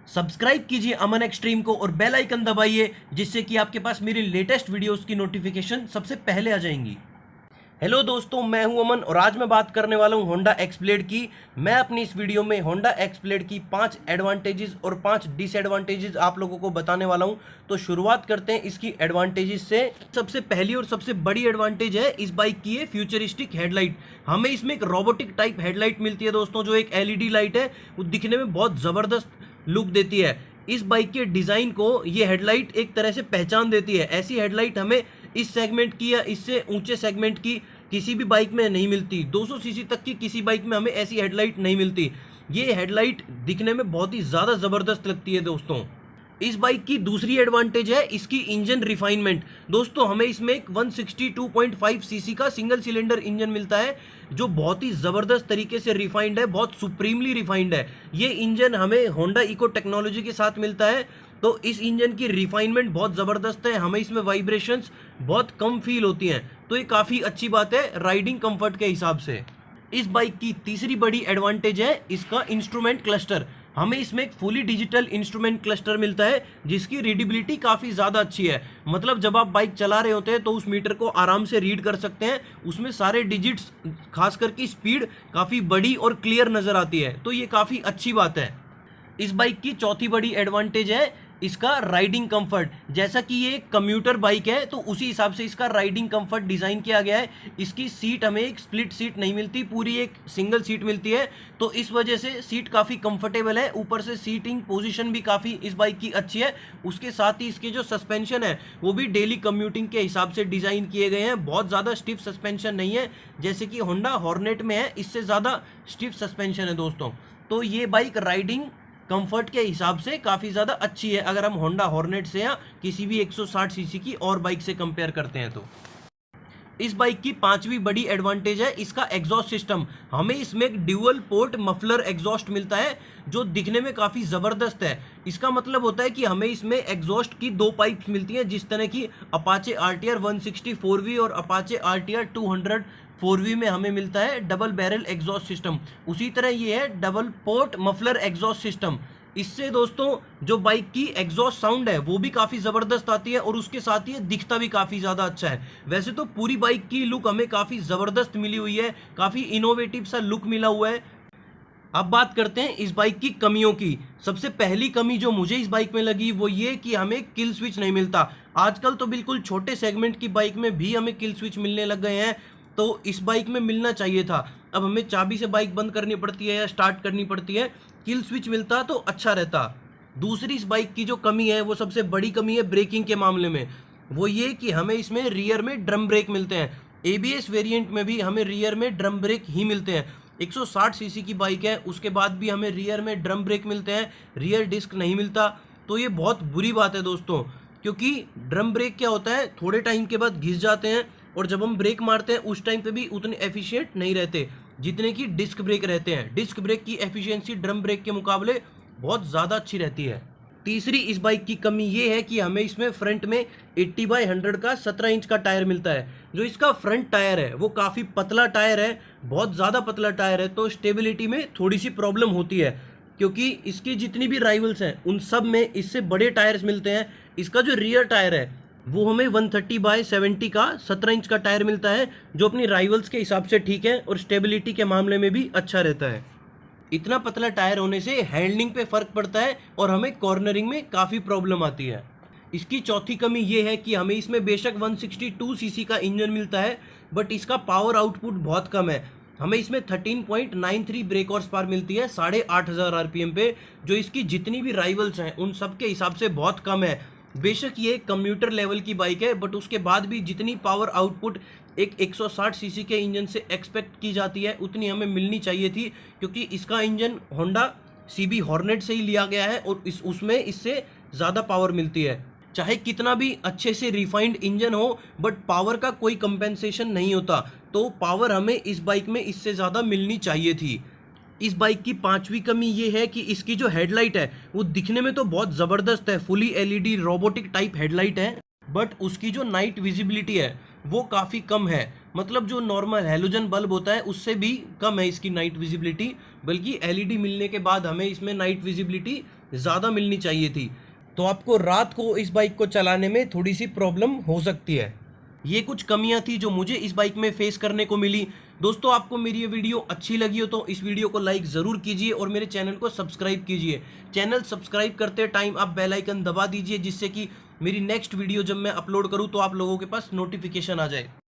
Subscribe कीजिए अमन extreme को और बेल आइकन दबाइए, जिससे कि आपके पास मेरी लेटेस्ट वीडियोस की नोटिफिकेशन सबसे पहले आ जाएंगी। हेलो दोस्तों, मैं हूं अमन और आज मैं बात करने वाला हूं होंडा एक्सब्लेड की। मैं अपनी इस वीडियो में होंडा एक्सब्लेड की 5 एडवांटेजेस और 5 डिसएडवांटेजेस आप लोगों को बताने वाला हूं। तो शुरुआत करते हैं इसकी एडवांटेजेस से। सबसे पहली और सबसे बड़ी एडवांटेज है इस बाइक की है फ्यूचरिस्टिक हेडलाइट। हमें इसमें एक रोबोटिक टाइप हेडलाइट मिलती है दोस्तों, जो एक एलईडी लाइट है, वो दिखने में बहुत ज़बरदस्त लुक देती है। इस बाइक के डिज़ाइन को ये हेडलाइट एक तरह से पहचान देती है। ऐसी हेडलाइट हमें इस सेगमेंट की या इससे ऊंचे सेगमेंट की किसी भी बाइक में नहीं मिलती। 200 सीसी तक की किसी बाइक में हमें ऐसी हेडलाइट नहीं मिलती। ये हेडलाइट दिखने में बहुत ही ज़्यादा ज़बरदस्त लगती है दोस्तों। इस बाइक की दूसरी एडवांटेज है इसकी इंजन रिफाइनमेंट। दोस्तों, हमें इसमें एक 162.5 सीसी का सिंगल सिलेंडर इंजन मिलता है, जो बहुत ही ज़बरदस्त तरीके से रिफाइंड है, बहुत सुप्रीमली रिफाइंड है। ये इंजन हमें होंडा इको टेक्नोलॉजी के साथ मिलता है, तो इस इंजन की रिफाइनमेंट बहुत ज़बरदस्त है। हमें इसमें वाइब्रेशंस बहुत कम फील होती हैं, तो ये काफ़ी अच्छी बात है राइडिंग कंफर्ट के हिसाब से। इस बाइक की तीसरी बड़ी एडवांटेज है इसका इंस्ट्रूमेंट क्लस्टर। हमें इसमें एक फुली डिजिटल इंस्ट्रूमेंट क्लस्टर मिलता है, जिसकी रीडेबिलिटी काफ़ी ज़्यादा अच्छी है। मतलब जब आप बाइक चला रहे होते हैं तो उस मीटर को आराम से रीड कर सकते हैं। उसमें सारे डिजिट्स, खास करके स्पीड काफ़ी बड़ी और क्लियर नज़र आती है, तो ये काफ़ी अच्छी बात है। इस बाइक की चौथी बड़ी एडवांटेज है इसका राइडिंग कंफर्ट। जैसा कि ये एक कम्यूटर बाइक है, तो उसी हिसाब से इसका राइडिंग कंफर्ट डिज़ाइन किया गया है। इसकी सीट हमें एक स्प्लिट सीट नहीं मिलती, पूरी एक सिंगल सीट मिलती है, तो इस वजह से सीट काफ़ी कंफर्टेबल है। ऊपर से सीटिंग पोजीशन भी काफ़ी इस बाइक की अच्छी है। उसके साथ ही इसके जो सस्पेंशन है वो भी डेली कम्यूटिंग के हिसाब से डिज़ाइन किए गए हैं। बहुत ज़्यादा स्टिफ सस्पेंशन नहीं है, जैसे कि होंडा हॉर्नेट में है, इससे ज़्यादा स्टिफ सस्पेंशन है दोस्तों। तो ये बाइक राइडिंग कंफर्ट के हिसाब से काफ़ी ज़्यादा अच्छी है, अगर हम होंडा हॉर्नेट से या किसी भी 160 सीसी की और बाइक से कंपेयर करते हैं तो। इस बाइक की पांचवी बड़ी एडवांटेज है इसका एग्जॉस्ट सिस्टम। हमें इसमें एक ड्यूअल पोर्ट मफलर एग्जॉस्ट मिलता है, जो दिखने में काफ़ी ज़बरदस्त है। इसका मतलब होता है कि हमें इसमें एग्जॉस्ट की 2 पाइप्स मिलती हैं, जिस तरह की अपाचे आरटीआर 160 4V और अपाचे आरटीआर 200 4V में हमें मिलता है डबल बैरल एग्जॉस्ट सिस्टम। उसी तरह ये है double port muffler exhaust system. इससे दोस्तों जो बाइक की एग्जॉस्ट साउंड है वो भी काफ़ी ज़बरदस्त आती है, और उसके साथ ही दिखता भी काफ़ी ज़्यादा अच्छा है। वैसे तो पूरी बाइक की लुक हमें काफ़ी ज़बरदस्त मिली हुई है, काफ़ी इनोवेटिव सा लुक मिला हुआ है। अब बात करते हैं इस बाइक की कमियों की। सबसे पहली कमी जो मुझे इस बाइक में लगी वो ये कि हमें किल स्विच नहीं मिलता। आजकल तो बिल्कुल छोटे सेगमेंट की बाइक में भी हमें किल स्विच मिलने लग गए हैं, तो इस बाइक में मिलना चाहिए था। अब हमें चाबी से बाइक बंद करनी पड़ती है या स्टार्ट करनी पड़ती है। किल स्विच मिलता तो अच्छा रहता। दूसरी इस बाइक की जो कमी है वो सबसे बड़ी कमी है ब्रेकिंग के मामले में। वो ये कि हमें इसमें रियर में ड्रम ब्रेक मिलते हैं। एबीएस वेरिएंट में भी हमें रियर में ड्रम ब्रेक ही मिलते हैं। 160 सीसी की बाइक है, उसके बाद भी हमें रियर में ड्रम ब्रेक मिलते हैं, रियर डिस्क नहीं मिलता। तो ये बहुत बुरी बात है दोस्तों, क्योंकि ड्रम ब्रेक क्या होता है, थोड़े टाइम के बाद घिस जाते हैं, और जब हम ब्रेक मारते हैं उस टाइम पे भी उतने एफिशिएंट नहीं रहते जितने कि डिस्क ब्रेक रहते हैं। डिस्क ब्रेक की एफिशिएंसी ड्रम ब्रेक के मुकाबले बहुत ज़्यादा अच्छी रहती है। तीसरी इस बाइक की कमी ये है कि हमें इसमें फ्रंट में 80/100 का 17 इंच का टायर मिलता है। जो इसका फ्रंट टायर है वो काफ़ी पतला टायर है, बहुत ज़्यादा पतला टायर है, तो स्टेबिलिटी में थोड़ी सी प्रॉब्लम होती है, क्योंकि इसकी जितनी भी राइवल्स हैं उन सब में इससे बड़े टायर्स मिलते हैं। इसका जो रियर टायर है वो हमें 130/70 का 17 इंच का टायर मिलता है, जो अपनी राइवल्स के हिसाब से ठीक है और स्टेबिलिटी के मामले में भी अच्छा रहता है। इतना पतला टायर होने से हैंडलिंग पे फ़र्क पड़ता है और हमें कॉर्नरिंग में काफ़ी प्रॉब्लम आती है। इसकी चौथी कमी ये है कि हमें इसमें बेशक 162 सीसी का इंजन मिलता है, बट इसका पावर आउटपुट बहुत कम है। हमें इसमें 13.93 ब्रेक हॉर्स पावर मिलती है 8500 आरपीएम पे, जो इसकी जितनी भी राइवल्स हैं उन सब के हिसाब से बहुत कम है। बेशक ये कम्यूटर लेवल की बाइक है, बट उसके बाद भी जितनी पावर आउटपुट एक 160 सीसी के इंजन से एक्सपेक्ट की जाती है उतनी हमें मिलनी चाहिए थी, क्योंकि इसका इंजन होंडा सीबी हॉर्नेट से ही लिया गया है और उसमें इससे ज़्यादा पावर मिलती है। चाहे कितना भी अच्छे से रिफाइंड इंजन हो, बट पावर का कोई कंपेंसेशन नहीं होता, तो पावर हमें इस बाइक में इससे ज़्यादा मिलनी चाहिए थी। इस बाइक की पांचवी कमी ये है कि इसकी जो हेडलाइट है वो दिखने में तो बहुत ज़बरदस्त है, fully LED robotic type headlight है, बट उसकी जो नाइट विजिबिलिटी है वो काफ़ी कम है। मतलब जो नॉर्मल हैलोजन बल्ब होता है उससे भी कम है इसकी नाइट विजिबिलिटी, बल्कि एलईडी मिलने के बाद हमें इसमें नाइट विजिबिलिटी ज़्यादा मिलनी चाहिए थी। तो आपको रात को इस बाइक को चलाने में थोड़ी सी प्रॉब्लम हो सकती है। ये कुछ कमियां थी जो मुझे इस बाइक में फेस करने को मिली। दोस्तों, आपको मेरी ये वीडियो अच्छी लगी हो तो इस वीडियो को लाइक ज़रूर कीजिए और मेरे चैनल को सब्सक्राइब कीजिए। चैनल सब्सक्राइब करते टाइम आप बेल आइकन दबा दीजिए, जिससे कि मेरी नेक्स्ट वीडियो जब मैं अपलोड करूँ तो आप लोगों के पास नोटिफिकेशन आ जाए।